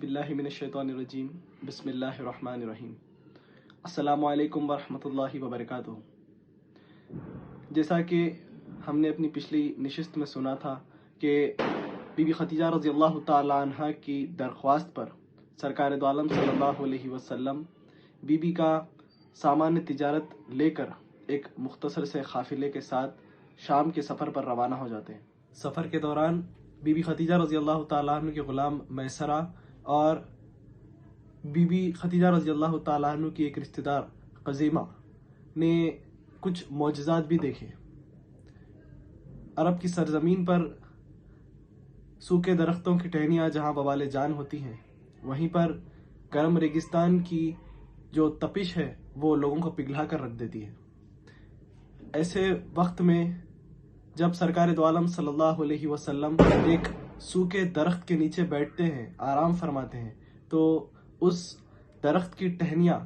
बिल्लाहि मिनश्शैतानिर्रजीम बिस्मिल्लाहिर्रहमानिर्रहीम। अस्सलामु अलैकुम वरहमतुल्लाहि वबरकातुहू। जैसा कि हमने अपनी पिछली नशिस्त में सुना था कि बीबी खदीजा रज़ी अल्लाह तआला अन्हा की दरख्वास्त पर सरकार दो आलम सल्लल्लाहु अलैहि वसल्लम बीबी का सामान तिजारत लेकर एक मुख्तसर से काफिले के साथ शाम के सफ़र पर रवाना हो जाते हैं। सफ़र के दौरान बीबी खदीजा रज़ी अल्लाह तआला अन्हा के ग़ुलाम मैसरा और बीबी खदीजा रज़ी अल्लाह तआला अन्हा की एक रिश्तेदार क़ज़ीमा ने कुछ मौजज़ात भी देखे। अरब की सरजमीन पर सूखे दरख्तों की टहनियाँ जहाँ बवाले जान होती हैं, वहीं पर गर्म रेगिस्तान की जो तपिश है वो लोगों को पिघला कर रख देती है। ऐसे वक्त में जब सरकार दो आलम सल्लल्लाहु अलैहि वसल्लम एक सूखे दरख्त के नीचे बैठते हैं, आराम फरमाते हैं, तो उस दरख्त की टहनियाँ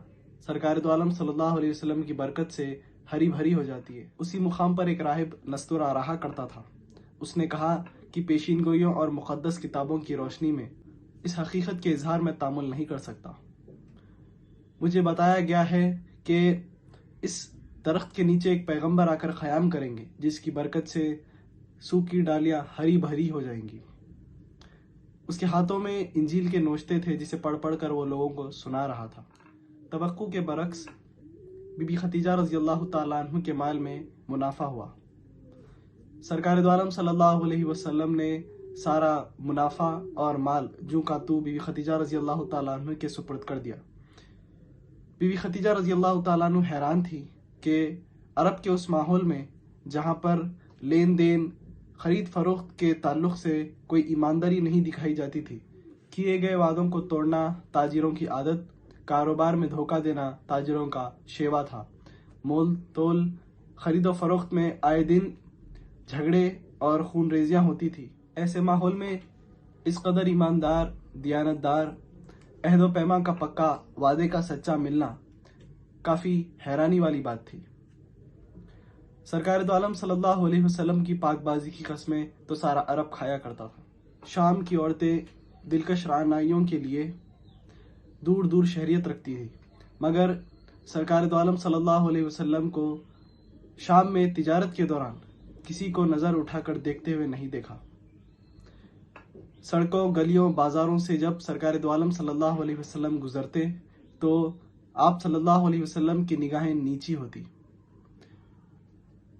सरकार दो आलम सल्लल्लाहु अलैहि वसल्लम की बरकत से हरी भरी हो जाती है। उसी मुकाम पर एक राहिब नस्तुर आ रहा करता था। उसने कहा कि पेशीनगोइयों और मुक़द्दस किताबों की रोशनी में इस हकीकत के इजहार में तामुल नहीं कर सकता। मुझे बताया गया है कि इस दरख्त के नीचे एक पैगंबर आकर क़याम करेंगे, जिसकी बरकत से सूखी डालियाँ हरी भरी हो जाएंगी। उसके हाथों में इंजील के नोश्ते थे, जिसे पढ़ पढ़ कर वो लोगों को सुना रहा था। तवक्कुह के बरक्स बीबी खदीजा रज़ी अल्लाह तआला अन्हा के माल में मुनाफा हुआ। सरकार दो आलम सल्लल्लाहु अलैहि वसल्लम ने सारा मुनाफा और माल जूं का तू बीबी खदीजा रज़ी अल्लाह तआला अन्हा के सुपुर्द कर दिया। बीबी खदीजा रज़ी अल्लाह तआला अन्हा हैरान थी कि अरब के उस माहौल में जहाँ पर लेन देन खरीद फरोख्त के ताल्लुक़ से कोई ईमानदारी नहीं दिखाई जाती थी, किए गए वादों को तोड़ना ताजिरों की आदत, कारोबार में धोखा देना ताजिरों का शेवा था। मोल तोल खरीदो फरोख्त में आए दिन झगड़े और खून रेजियाँ होती थी। ऐसे माहौल में इस कदर ईमानदार, दियानतदार, अहदो पैमा का पक्का, वादे का सच्चा मिलना काफ़ी हैरानी वाली बात थी। सरकार दो आलम सल्लल्लाहु अलैहि वसल्लम की पाकबाजी की कस्में तो सारा अरब खाया करता था। शाम की औरतें दिलकश रानाइयों के लिए दूर दूर शहरियत रखती थी, मगर सरकार दो आलम सल्लल्लाहु अलैहि वसल्लम को शाम में तिजारत के दौरान किसी को नज़र उठाकर देखते हुए नहीं देखा। सड़कों, गलियों, बाजारों से जब सरकार दो आलम सल्लल्लाहु अलैहि वसल्लम गुजरते तो आप सल्लल्लाहु अलैहि वसल्लम की निगाहें नीची होती।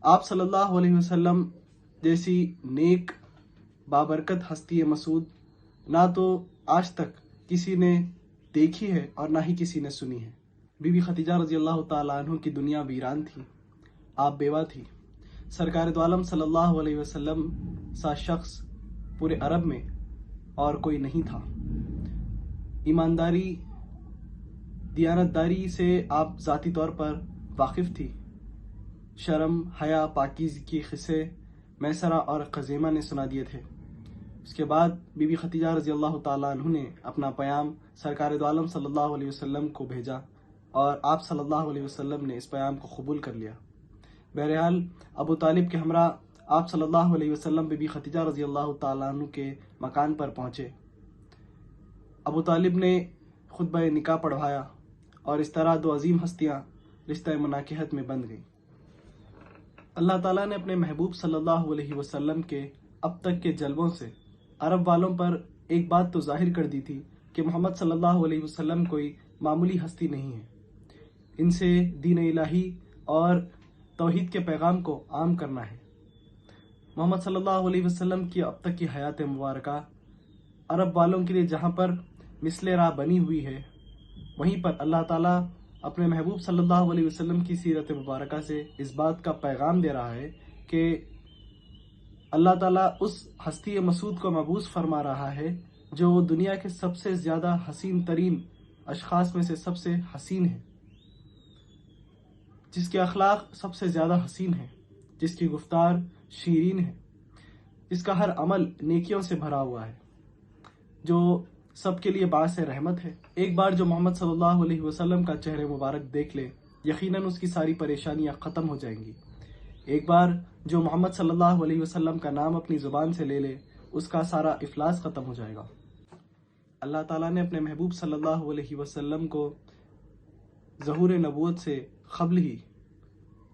आप सल्लल्लाहु अलैहि वसल्लम जैसी नेक बाबरकत हस्ती मसूद ना तो आज तक किसी ने देखी है और ना ही किसी ने सुनी है। बीबी खदीजा रज़ी अल्लाह तआला अन्हा की दुनिया वीरान थी, आप बेवा थी। सरकार दो आलम सल्लल्लाहु अलैहि वसल्लम सा शख्स पूरे अरब में और कोई नहीं था। ईमानदारी, दियानतदारी से आप ज़ाती तौर पर वाकिफ़ थी। शर्म, हया, पाकीज़गी के क़िस्से मैसरा और क़ज़ीमा ने सुना दिए थे। उसके बाद बीबी खदीजा रज़ी अल्लाह तआला अन्हा ने अपना पैगाम सरकार दो आलम सल्लल्लाहु अलैहि वसल्लम को भेजा और आप सल्लल्लाहु अलैहि वसल्लम ने इस पैगाम को कबूल कर लिया। बहरहाल अबू तालिब के हमरा आप सल्लल्लाहु अलैहि वसल्लम बीबी खदीजा रज़ी अल्लाह तआला अन्हा के मकान पर पहुँचे। अबू तालिब ने खुतबा निकाह पढ़वाया और इस तरह दो अजीम हस्तियाँ रिश्ता मुनाकिहत में बंध गईं। अल्लाह ताला ने अपने महबूब सल्लल्लाहु अलैहि वसल्लम के अब तक के जलवों से अरब वालों पर एक बात तो जाहिर कर दी थी कि मोहम्मद सल्लल्लाहु अलैहि वसल्लम कोई मामूली हस्ती नहीं है। इनसे दीन इलाही और तौहीद के पैगाम को आम करना है। मोहम्मद सल्लल्लाहु अलैहि वसल्लम की अब तक की हयात मुबारका अरब वालों के लिए जहाँ पर मिसले राह बनी हुई है, वहीं पर अल्लाह ताला अपने महबूब सल्लल्लाहु अलैहि वसल्लम की सीरत मुबारका से इस बात का पैगाम दे रहा है कि अल्लाह ताला उस हस्ती मसूद को मबूस फरमा रहा है जो दुनिया के सबसे ज़्यादा हसीन तरीन अशखास में से सबसे हसीन है, जिसके अखलाक सबसे ज़्यादा हसीन है, जिसकी गुफ्तार शीरीन है, जिसका हर अमल नेकियों से भरा हुआ है, जो सबके लिए बास रहमत है। एक बार जो मोहम्मद सल्लल्लाहु अलैहि वसल्लम का चेहरे मुबारक देख ले, यकीनन उसकी सारी परेशानियां ख़त्म हो जाएंगी। एक बार जो मोहम्मद सल्लल्लाहु अलैहि वसल्लम का नाम अपनी ज़ुबान से ले ले, उसका सारा इफलास ख़त्म हो जाएगा। اللہ تعالیٰ نے اپنے محبوب صلی اللہ علیہ وسلم کو ظہور نبوت سے قبل ہی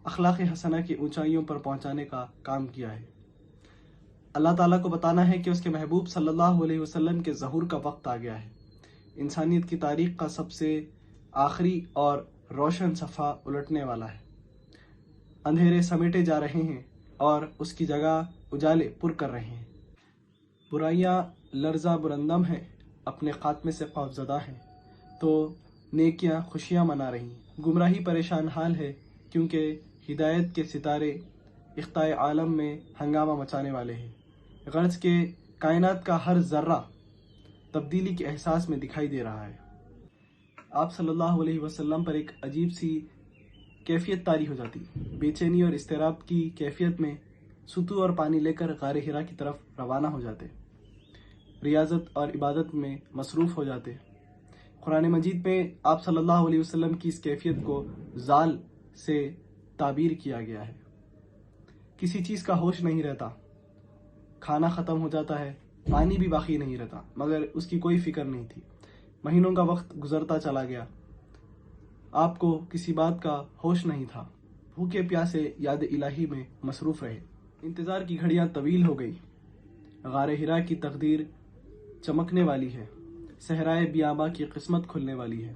اخلاق حسنہ کی اونچائیوں پر پہنچانے کا کام کیا ہے۔ اللہ تعالیٰ کو بتانا ہے کہ اس کے محبوب صلی اللہ علیہ وسلم کے ظہور کا وقت آ گیا ہے۔ انسانیت کی تاریخ کا سب سے آخری اور روشن صفحہ الٹنے والا ہے۔ اندھیرے سمیٹے جا رہے ہیں اور اس کی جگہ اجالے پر کر رہے ہیں۔ برائیاں لرزہ برندم ہیں، اپنے خاتمے سے خوفزدہ ہیں، تو نیکیاں خوشیاں منا رہی ہیں۔ گمراہی پریشان حال ہے، کیونکہ ہدایت کے ستارے اختائے عالم میں ہنگامہ مچانے والے ہیں۔ غرض کہ کائنات کا ہر ذرہ تبدیلی کے احساس میں دکھائی دے رہا ہے۔ آپ صلی اللہ علیہ وسلم پر ایک عجیب سی کیفیت طاری ہو جاتی، بے چینی اور اضطراب کی کیفیت میں ستو اور پانی لے کر غار حرا کی طرف روانہ ہو جاتے، ریاضت اور عبادت میں مصروف ہو جاتے۔ قرآن مجید میں آپ صلی اللہ علیہ وسلم کی اس کیفیت کو زال سے تعبیر کیا گیا ہے۔ کسی چیز کا ہوش نہیں رہتا، کھانا ختم ہو جاتا ہے، پانی بھی باقی نہیں رہتا، مگر اس کی کوئی فکر نہیں تھی۔ مہینوں کا وقت گزرتا چلا گیا، آپ کو کسی بات کا ہوش نہیں تھا، بھوکے پیاسے یاد الہی میں مصروف رہے۔ انتظار کی گھڑیاں طویل ہو گئی، غار حرا کی تقدیر چمکنے والی ہے، صحرائے بیاباں کی قسمت کھلنے والی ہے۔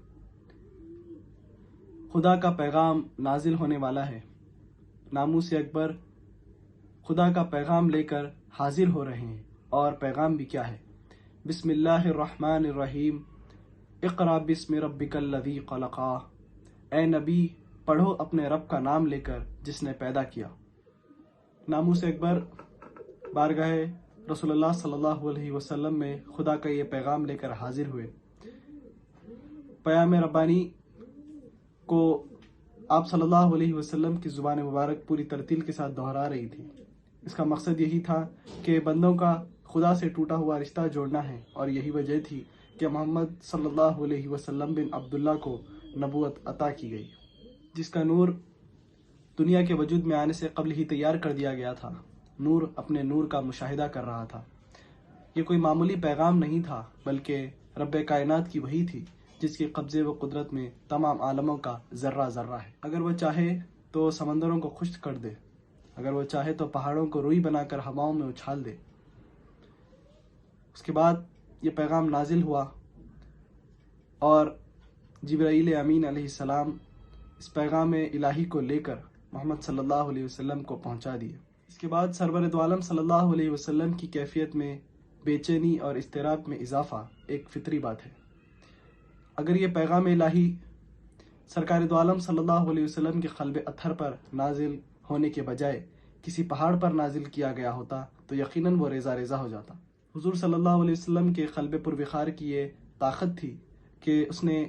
خدا کا پیغام نازل ہونے والا ہے، ناموس اکبر خدا کا پیغام لے کر حاضر ہو رہے ہیں، اور پیغام بھی کیا ہے؟ بسم اللہ الرحمن الرحیم، اقرأ بسم ربک الذی خلق۔ اے نبی، پڑھو اپنے رب کا نام لے کر جس نے پیدا کیا۔ ناموس اکبر بارگاہ رسول اللہ صلی اللہ علیہ وسلم میں خدا کا یہ پیغام لے کر حاضر ہوئے۔ پیام ربانی کو آپ صلی اللہ علیہ وسلم کی زبان مبارک پوری ترتیل کے ساتھ دہرا رہی تھی۔ اس کا مقصد یہی تھا کہ بندوں کا خدا سے ٹوٹا ہوا رشتہ جوڑنا ہے، اور یہی وجہ تھی کہ محمد صلی اللہ علیہ وسلم بن عبداللہ کو نبوت عطا کی گئی، جس کا نور دنیا کے وجود میں آنے سے قبل ہی تیار کر دیا گیا تھا۔ نور اپنے نور کا مشاہدہ کر رہا تھا۔ یہ کوئی معمولی پیغام نہیں تھا، بلکہ رب کائنات کی وحی تھی، جس کے قبضے و قدرت میں تمام عالموں کا ذرہ ذرہ ہے۔ اگر وہ چاہے تو سمندروں کو خشک کر دے، اگر وہ چاہے تو پہاڑوں کو روئی بنا کر ہواؤں میں اچھال دے۔ اس کے بعد یہ پیغام نازل ہوا، اور جبرائیل امین علیہ السلام اس پیغام الہی کو لے کر محمد صلی اللہ علیہ وسلم کو پہنچا دیے۔ اس کے بعد سرور دو عالم صلی اللہ علیہ وسلم کی کیفیت میں بے چینی اور اضطراب میں اضافہ ایک فطری بات ہے۔ اگر یہ پیغام الہی سرکار دو عالم صلی اللہ علیہ وسلم کے قلب اطہر پر نازل ہونے کے بجائے کسی پہاڑ پر نازل کیا گیا ہوتا تو یقیناً وہ ریزہ ریزہ ہو جاتا۔ حضور صلی اللہ علیہ وسلم کے قلب پر وقار کی یہ طاقت تھی کہ اس نے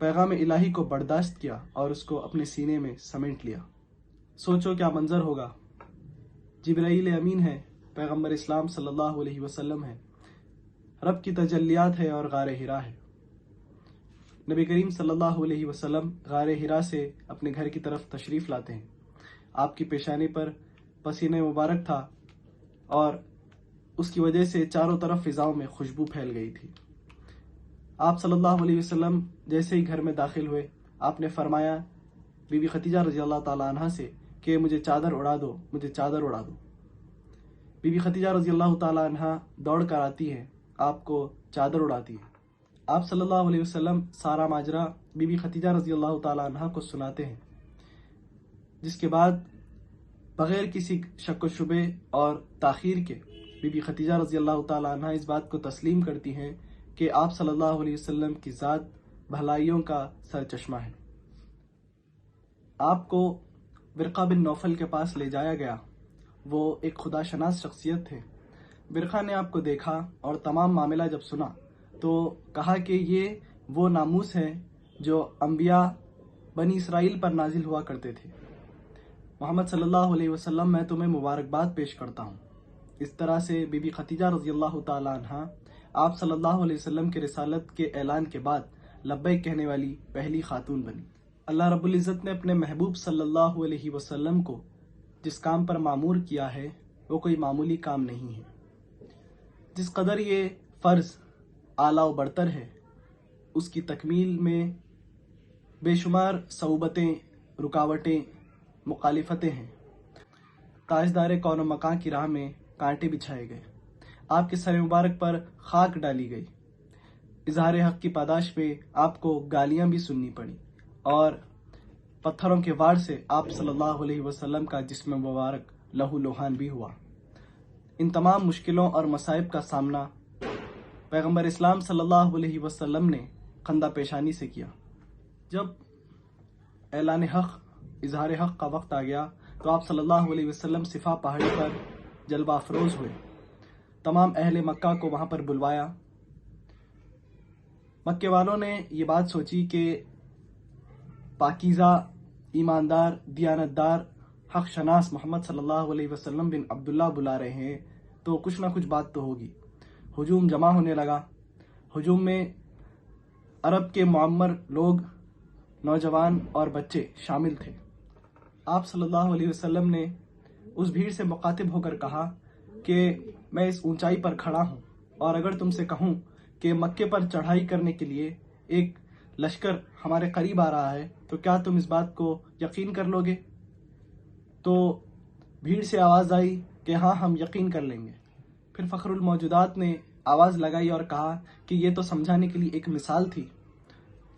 پیغام الہی کو برداشت کیا اور اس کو اپنے سینے میں سمیٹ لیا۔ سوچو کیا منظر ہوگا۔ جبرائیل امین ہے، پیغمبر اسلام صلی اللہ علیہ وسلم ہے، رب کی تجلیات ہے اور غار حرا ہے۔ نبی کریم صلی اللہ علیہ وسلم غار حرا سے اپنے گھر کی طرف تشریف لاتے ہیں۔ آپ کی پیشانی پر پسینہ مبارک تھا، اور اس کی وجہ سے چاروں طرف فضاؤں میں خوشبو پھیل گئی تھی۔ آپ صلی اللہ علیہ وسلم جیسے ہی گھر میں داخل ہوئے، آپ نے فرمایا بی بی خدیجہ رضی اللہ تعالیٰ عنہ سے کہ مجھے چادر اڑا دو، مجھے چادر اڑا دو۔ بی بی خدیجہ رضی اللہ تعالیٰ عنہ دوڑ کر آتی ہے، آپ کو چادر اڑاتی ہے۔ آپ صلی اللہ علیہ وسلم سارا ماجرا بی بی خدیجہ رضی اللہ تعالیٰ عنہ کو سناتے ہیں، جس کے بعد بغیر کسی شک و شبے اور تاخیر کے بی بی خدیجہ رضی اللہ تعالیٰ عنہ اس بات کو تسلیم کرتی ہیں کہ آپ صلی اللہ علیہ وسلم کی ذات بھلائیوں کا سرچشمہ ہے۔ آپ کو ورقہ بن نوفل کے پاس لے جایا گیا۔ وہ ایک خدا شناس شخصیت تھے۔ ورقہ نے آپ کو دیکھا اور تمام معاملہ جب سنا تو کہا کہ یہ وہ ناموس ہے جو انبیاء بنی اسرائیل پر نازل ہوا کرتے تھے۔ محمد صلی اللہ علیہ وسلم، میں تمہیں مبارکباد پیش کرتا ہوں۔ اس طرح سے بی بی خدیجہ رضی اللہ تعالیٰ عنہ آپ صلی اللہ علیہ وسلم کے رسالت کے اعلان کے بعد لبیک کہنے والی پہلی خاتون بنی۔ اللہ رب العزت نے اپنے محبوب صلی اللہ علیہ وسلم کو جس کام پر معمور کیا ہے وہ کوئی معمولی کام نہیں ہے۔ جس قدر یہ فرض आला व बरतर है, उसकी तकमील में बेशुमार सऊबतें, रुकावटें, मुखालिफतें हैं। ताजदार कौन मकां की राह में कांटे बिछाए गए, आपके सर मुबारक पर खाक डाली गई। इजहार हक की पादाश में आपको गालियां भी सुननी पड़ी और पत्थरों के वार से आप सल्लल्लाहु अलैहि वसल्लम का जिस्म मुबारक लहू लोहान भी हुआ। इन तमाम मुश्किलों और मसाइब का सामना पैगंबर इस्लाम सल्लल्लाहु अलैहि वसल्लम ने खंदा पेशानी से किया। जब ऐलान हक, इजहार हक का वक्त आ गया तो आप सल्लल्लाहु अलैहि वसल्लम सिफा पहाड़ी पर जलवा अफरोज हुए। तमाम अहले मक्का को वहां पर बुलवाया। मक्के वालों ने ये बात सोची कि पाकीज़ा, ईमानदार, दियानतदार, हक शनास मोहम्मद सल्लल्लाहु अलैहि वसल्लम बिन अब्दुल्ला बुला रहे हैं तो कुछ ना कुछ बात तो होगी। हुजूम जमा होने लगा। हुजूम में अरब के मुअम्मर लोग, नौजवान और बच्चे शामिल थे। आप सल्लल्लाहु अलैहि वसल्लम ने उस भीड़ से मुखातिब होकर कहा कि मैं इस ऊंचाई पर खड़ा हूं और अगर तुमसे कहूं कि मक्के पर चढ़ाई करने के लिए एक लश्कर हमारे करीब आ रहा है तो क्या तुम इस बात को यकीन कर लोगे? तो भीड़ से आवाज़ आई कि हाँ, हम यकीन कर लेंगे। फिर फ़खरुल मौजूदात ने आवाज़ लगाई और कहा कि ये तो समझाने के लिए एक मिसाल थी।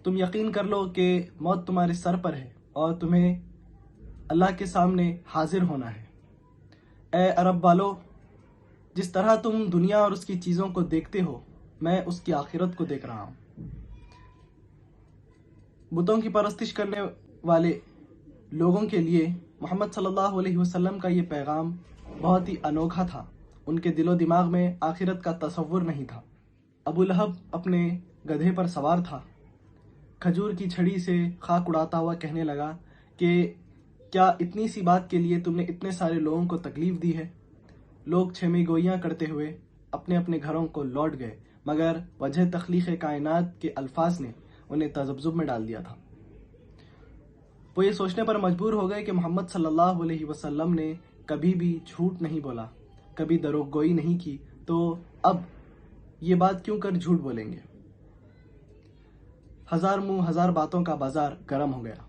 तुम यकीन कर लो कि मौत तुम्हारे सर पर है और तुम्हें अल्लाह के सामने हाजिर होना है। ए अरब वालों, जिस तरह तुम दुनिया और उसकी चीज़ों को देखते हो, मैं उसकी आखिरत को देख रहा हूँ। बुतों की परस्तिश करने वाले लोगों के लिए मोहम्मद सल्लल्लाहु अलैहि वसल्लम का ये पैगाम बहुत ही अनोखा था। उनके दिलो दिमाग में आखिरत का तसव्वुर नहीं था। अबू लहब अपने गधे पर सवार था। खजूर की छड़ी से खाक उड़ाता हुआ कहने लगा कि क्या इतनी सी बात के लिए तुमने इतने सारे लोगों को तकलीफ दी है? लोग छेमी गोइयाँ करते हुए अपने अपने घरों को लौट गए, मगर वजह तख्लीक़ कायनात के अल्फाज ने उन्हें तज़ब्ज़ुब में डाल दिया था। वो ये सोचने पर मजबूर हो गए कि मोहम्मद सल्लल्लाहु अलैहि वसल्लम ने कभी भी झूठ नहीं बोला, कभी दरोगोई नहीं की, तो अब ये बात क्यों कर झूठ बोलेंगे। हजार मुंह हजार बातों का बाजार गर्म हो गया।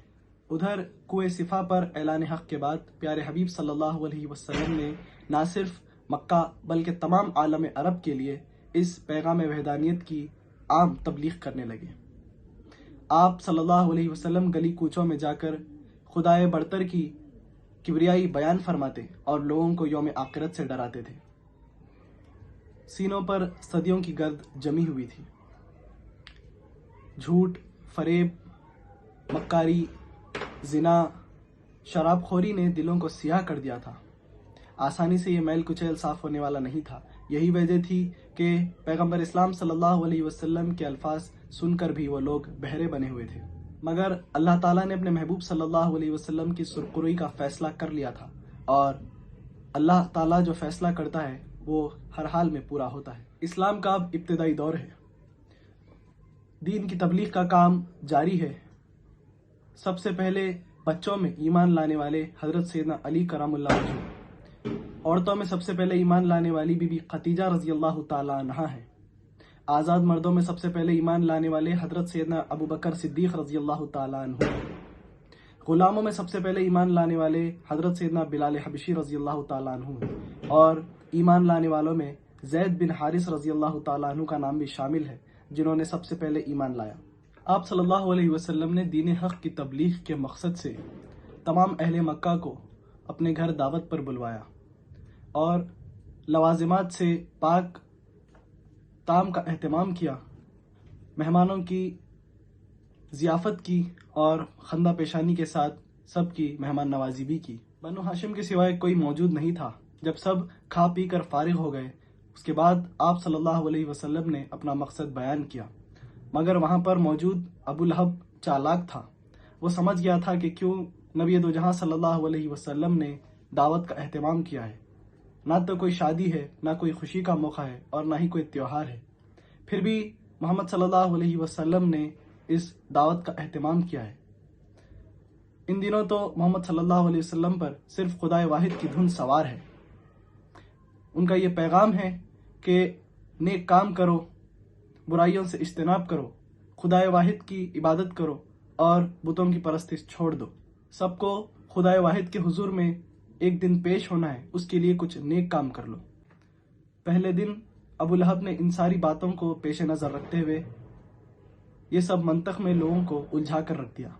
उधर कुए सिफा पर ऐलान हक के बाद प्यारे हबीब सल्लल्लाहु अलैहि वसल्लम ने ना सिर्फ मक्का बल्कि तमाम आलम अरब के लिए इस पैगाम वहदानियत की आम तबलीग करने लगे। आप सल्लल्लाहु अलैहि वसल्लम गली कूचों में जाकर खुदाए बरतर की किबरियाई बयान फरमाते और लोगों को यौम आखिरत से डराते थे। सीनों पर सदियों की गर्द जमी हुई थी। झूठ, फरेब, मक्कारी, जिना, शराबखोरी ने दिलों को सियाह कर दिया था। आसानी से ये मैल कुचैल साफ होने वाला नहीं था। यही वजह थी कि पैगंबर इस्लाम सल्लल्लाहु अलैहि वसल्लम के अल्फाज सुनकर भी वो लोग बहरे बने हुए थे। मगर अल्लाह ताला ने अपने महबूब सल्लल्लाहु अलैहि वसल्लम की सुरखरुई का फैसला कर लिया था और अल्लाह ताला जो फैसला करता है वो हर हाल में पूरा होता है। इस्लाम का अब इब्तिदाई दौर है। दीन की तबलीग का काम जारी है। सबसे पहले बच्चों में ईमान लाने वाले हजरत सैयदना अली करमुल्लाह वजह, औरतों में सबसे पहले ईमान लाने वाली बीबी खतीजा रजी अल्लाह ताला अन्हा है। आज़ाद मर्दों में सबसे पहले ईमान लाने वाले हजरत सैयदना अबू बकर सिद्दीक रजी अल्लाह ताला अन्हु। गुलामों में सबसे पहले ईमान लाने वाले हजरत सैयदना बिलाल हबशी रजी अल्लाह ताला अन्हु और ईमान लाने वालों में जैद बिन हारिस रजी अल्लाह ताला अन्हु का नाम भी शामिल है, जिन्होंने सबसे पहले ईमान लाया। आप सल्लल्लाहु अलैहि वसल्लम ने दीन हक की तबलीग के मकसद से तमाम अहले मक्का को अपने घर दावत पर बुलवाया और लवाजिमात से पाक ताम का एहतमाम किया, मेहमानों की ज़ियाफ़त की और खंदा पेशानी के साथ सबकी मेहमान नवाजी भी की। बनु हाशिम के सिवाय कोई मौजूद नहीं था। जब सब खा पी कर फारिग हो गए, उसके बाद आप सल्लल्लाहु अलैहि वसल्लम ने अपना मकसद बयान किया, मगर वहाँ पर मौजूद अबू लहब चालाक था। वो समझ गया था कि क्यों नबी दो जहां सल्लल्लाहु अलैहि वसल्लम ने दावत का एहतमाम किया है। ना तो कोई शादी है, ना कोई खुशी का मौका है और ना ही कोई त्योहार है, फिर भी मोहम्मद सल्लल्लाहु अलैहि वसल्लम ने इस दावत का एहतमाम किया है। इन दिनों तो मोहम्मद सल्लल्लाहु अलैहि वसल्लम पर सिर्फ खुदाए वाहिद की धुन सवार है। उनका ये पैगाम है कि नेक काम करो बुराइयों से इज्तनाब करो, खुदाए वाहिद की इबादत करो और बुतों की परस्तिश छोड़ दो। सबको खुदाए वाहिद के हुजूर में एक दिन पेश होना है, उसके लिए कुछ नेक काम कर लो। पहले दिन अबू लहब ने इन सारी बातों को पेश नज़र रखते हुए ये सब मंतख में लोगों को उलझा कर रख दिया।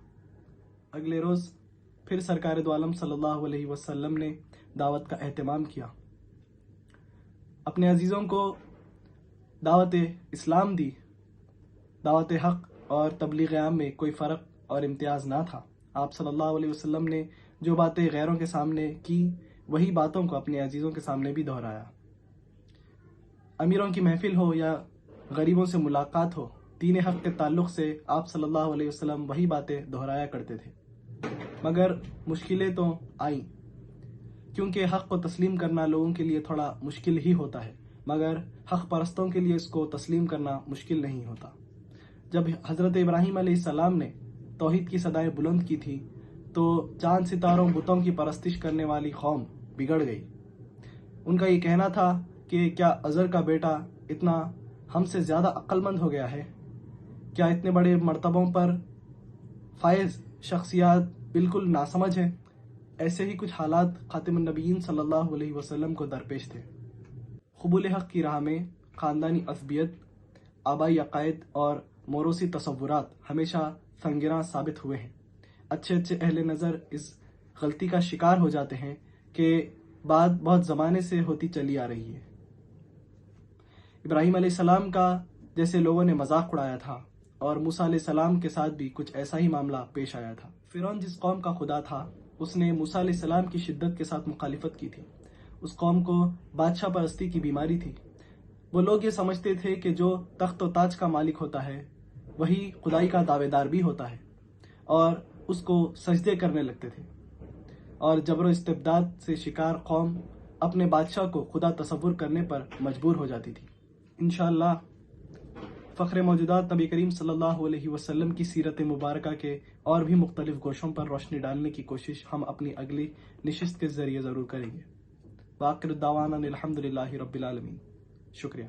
अगले रोज़ फिर सरकार दो आलम सल्लल्लाहु अलैहि वसल्लम ने दावत का एहतमाम किया, अपने अजीज़ों को दावत इस्लाम दी। दावत हक़ और तबलीग आम में कोई फ़र्क और इम्तियाज़ ना था। आप सल्लल्लाहु अलैहि वसल्लम ने जो बातें गैरों के सामने की, वही बातों को अपने अजीज़ों के सामने भी दोहराया। अमीरों की महफिल हो या गरीबों से मुलाकात हो, दीन हक़ के ताल्लुक़ से आप सल्लल्लाहु अलैहि वसल्लम वही बातें दोहराया करते थे। मगर मुश्किलें तो आईं, क्योंकि हक़ को तस्लीम करना लोगों के लिए थोड़ा मुश्किल ही होता है, मगर हक़ परस्तों के लिए इसको तस्लीम करना मुश्किल नहीं होता। जब हज़रत इब्राहीम अलैहिस्सलाम ने तौहीद की सदाएं बुलंद की थी, तो चांद सितारों बुतों की परस्तिश करने वाली कौम बिगड़ गई। उनका ये कहना था कि क्या अज़र का बेटा इतना हमसे ज़्यादा अक्लमंद हो गया है? क्या इतने बड़े मर्तबों पर फायज़ शख्सियात बिल्कुल नासमझ है? ऐसे ही कुछ हालात खातिमुन नबीयीन सल्लल्लाहु अलैहि वसल्लम को दरपेश थे। क़बूल हक़ की राह में ख़ानदानी असबियत, आबाई अक़ायद और मोरूसी तसव्वुरात हमेशा संगिरा साबित हुए हैं। अच्छे अच्छे अहले नज़र इस गलती का शिकार हो जाते हैं कि बात बहुत ज़माने से होती चली आ रही है। इब्राहीम अलैहिस्सलाम का जैसे लोगों ने मजाक उड़ाया था, और मूसा अलैहिस्सलाम के साथ भी कुछ ऐसा ही मामला पेश आया था। फ़िरौन जिस कौम का खुदा था, उसने मूसा अलैहिस्सलाम की शिद्दत के साथ मुखालिफत की थी। उस कौम को बादशाह परस्ती की बीमारी थी। वो लोग ये समझते थे कि जो तख्त व ताज का मालिक होता है वही खुदाई का दावेदार भी होता है, और उसको सजदे करने लगते थे। और जबर इस्तिबदाद से शिकार कौम अपने बादशाह को खुदा तसव्वुर करने पर मजबूर हो जाती थी। इंशाअल्लाह फ़ख्र मौजूदात नबी करीम सल्लल्लाहु अलैहि वसल्लम की सीरत मुबारका के और भी मुख्तलिफ गोशों पर रोशनी डालने की कोशिश हम अपनी अगली नशिस्त के ज़रिए ज़रूर करेंगे। वाक़िर दावाना अल्हम्दुलिल्लाहि रब्बिल आलमीन। शुक्रिया।